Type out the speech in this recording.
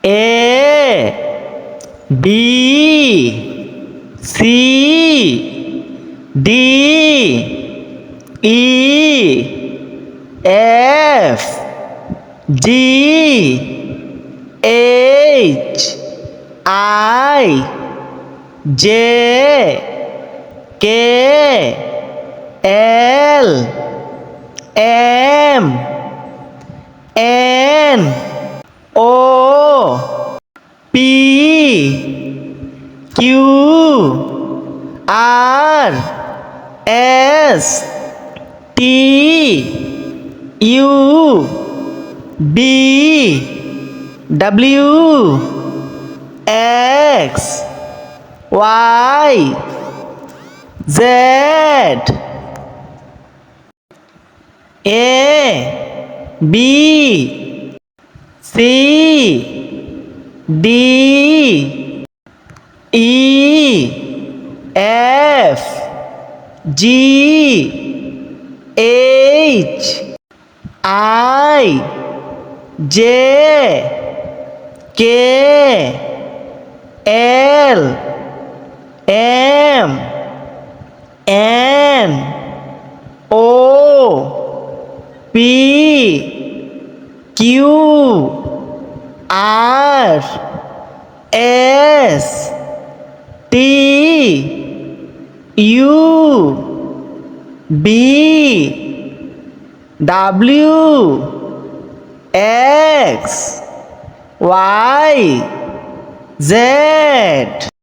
A B C D E F G H I J K L M N O P Q R S T U B W X Y Z A B C D E F G H I J K L M N O P Q R S T U B W X Y Z